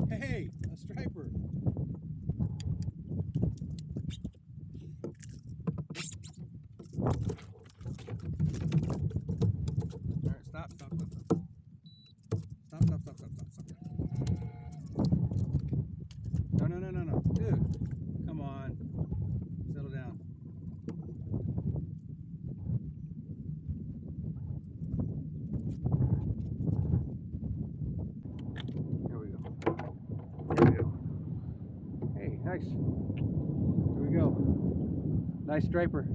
Hey, a striper. All right, stop. No. Dude, come on. Settle down. Here we go. Hey, nice. Here we go. Nice striper.